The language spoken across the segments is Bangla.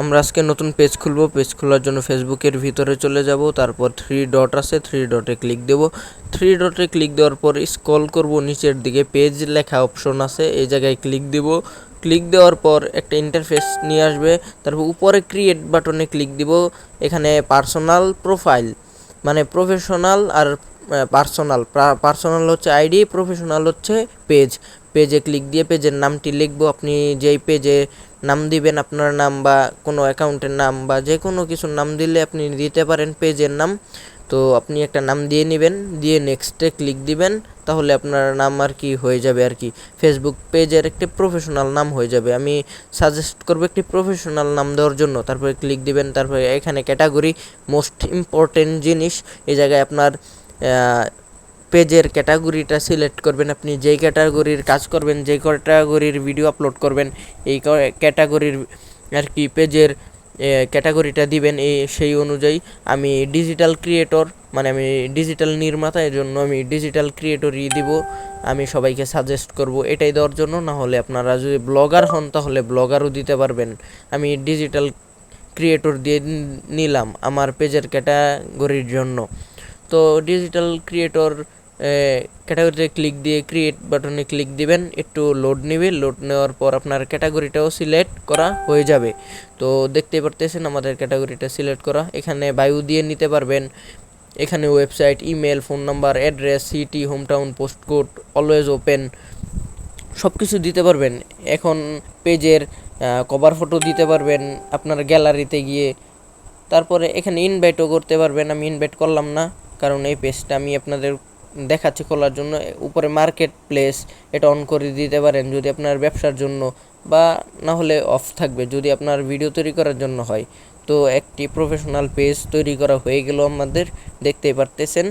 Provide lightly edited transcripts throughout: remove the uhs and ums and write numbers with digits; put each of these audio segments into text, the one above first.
আমরা আজকে নতুন পেজ খুলবো। পেজ খোলার জন্য ফেসবুকের ভিতরে চলে যাব, তারপর 3 ডট আছে, 3 ডটে ক্লিক দেব। 3 ডটে ক্লিক দেওয়ার পর স্ক্রল করব, নিচের দিকে পেজ লেখা অপশন আছে, এই জায়গায় ক্লিক দেব। ক্লিক দেওয়ার পর একটা ইন্টারফেস নিয়ে আসবে, তারপর উপরে ক্রিয়েট বাটনে ক্লিক দিব। এখানে পার্সোনাল প্রোফাইল মানে প্রফেশনাল আর পার্সোনাল হচ্ছে আইডি, প্রফেশনাল হচ্ছে পেজ। পেজে ক্লিক দিয়ে পেজের নামটি লিখবো। আপনি যেই পেজে নাম দিবেন, আপনার নাম বা কোনো অ্যাকাউন্টের নাম বা যে কোনো কিছুর নাম দিলে আপনি দিতে পারেন পেজের নাম। তো আপনি একটা নাম দিয়ে নেবেন, দিয়ে নেক্সটে ক্লিক দিবেন, তাহলে আপনার নাম আর কি হয়ে যাবে আর কি, ফেসবুক পেজের একটি প্রফেশনাল নাম হয়ে যাবে। আমি সাজেস্ট করবো একটি প্রফেশনাল নাম দেওয়ার জন্য। তারপরে ক্লিক দিবেন, তারপরে এখানে ক্যাটাগরি মোস্ট ইম্পর্টেন্ট জিনিস, এই জায়গায় আপনার পেজের ক্যাটাগরিটা সিলেক্ট করবেন। আপনি যেই ক্যাটাগরির কাজ করবেন, যেই ক্যাটাগরির ভিডিও আপলোড করবেন, এই ক্যাটাগরির আর কি পেজের ক্যাটাগরিটা দিবেন সেই অনুযায়ী। আমি ডিজিটাল ক্রিয়েটর মানে আমি ডিজিটাল নির্মাতা, এর জন্য আমি ডিজিটাল ক্রিয়েটরই দিব। আমি সবাইকে সাজেস্ট করব এটাই দেওয়ার জন্য। না হলে আপনারা যদি ব্লগার হন তাহলে ব্লগারও দিতে পারবেন। আমি ডিজিটাল ক্রিয়েটর দিয়ে নিলাম আমার পেজের ক্যাটাগরির জন্য। তো ডিজিটাল ক্রিয়েটর ক্যাটাগরিতে ক্লিক দিয়ে ক্রিয়েট বাটনে ক্লিক দিবেন, একটু লোড নেবে। লোড নেওয়ার পর আপনার ক্যাটাগরিটাও সিলেক্ট করা হয়ে যাবে। তো দেখতে পারতেছেন আমাদের ক্যাটাগরিটা সিলেক্ট করা। এখানে বায়ু দিয়ে নিতে পারবেন, এখানে website, email, phone number, address, city, hometown, postcode, always open সব কিছু দিতে পারবেন। এখন পেজের কভার ফটো দিতে পারবেন আপনার গ্যালারিতে গিয়ে। তারপরে এখানে ইনভাইটও করতে পারবেন। আমি ইনভাইট করলাম না, কারণ এই পেজটা আমি আপনাদের দেখাচ্ছি খোলার জন্য। উপরে মার্কেট প্লেস এটা অন করে দিতে পারেন যদি আপনার ব্যবসার জন্য, বা না হলে অফ থাকবে যদি আপনার ভিডিও তৈরি করার জন্য হয়। তো একটি প্রফেশনাল পেজ তৈরি করা হয়ে গেল আমাদের, দেখতেই পারতেছেন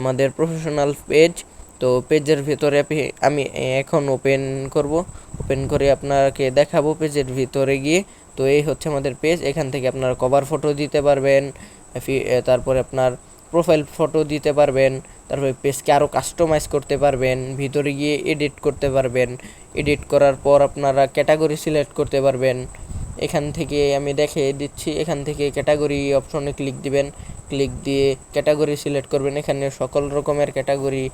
আমাদের প্রফেশনাল পেজ। তো পেজের ভিতরে আমি এখন ওপেন করব, ওপেন করে আপনাকে দেখাবো পেজের ভিতরে গিয়ে। তো এই হচ্ছে আমাদের পেজ। এখান থেকে আপনার কভার ফটো দিতে পারবেন, তারপরে আপনার প্রোফাইল ফটো দিতে পারবেন, তারপরে পেজকে আরও কাস্টমাইজ করতে পারবেন, ভিতরে গিয়ে এডিট করতে পারবেন। এডিট করার পর আপনারা ক্যাটাগরি সিলেক্ট করতে পারবেন। এখান থেকে আমি দেখিয়ে দিচ্ছি, এখান থেকে ক্যাটাগরি অপশনে ক্লিক দিবেন, ক্লিক দিয়ে ক্যাটাগরি সিলেক্ট করবেন। এখানে সকল রকমের ক্যাটাগরি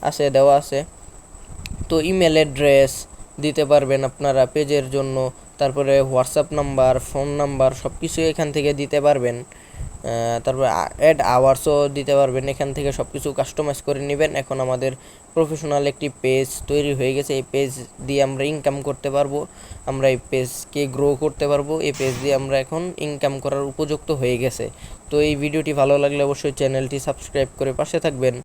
আছে, দেওয়া আছে। তো ইমেল অ্যাড্রেস দিতে পারবেন আপনারা পেজের জন্য, তারপরে হোয়াটসঅ্যাপ নাম্বার, ফোন নাম্বার সব কিছু এখান থেকে দিতে পারবেন। তারপরে অ্যাড আওয়ার্সও দিতে পারবেন। এখান থেকে সব কিছু কাস্টমাইজ করে নেবেন। এখন আমাদের প্রফেশনাল একটি পেজ তৈরি হয়ে গেছে। এই পেজ দিয়ে আমরা ইনকাম করতে পারবো, আমরা এই পেজকে গ্রো করতে পারবো। এই পেজ দিয়ে আমরা এখন ইনকাম করার উপযুক্ত হয়ে গেছে। তো এই ভিডিওটি ভালো লাগলে অবশ্যই চ্যানেলটি সাবস্ক্রাইব করে পাশে থাকবেন।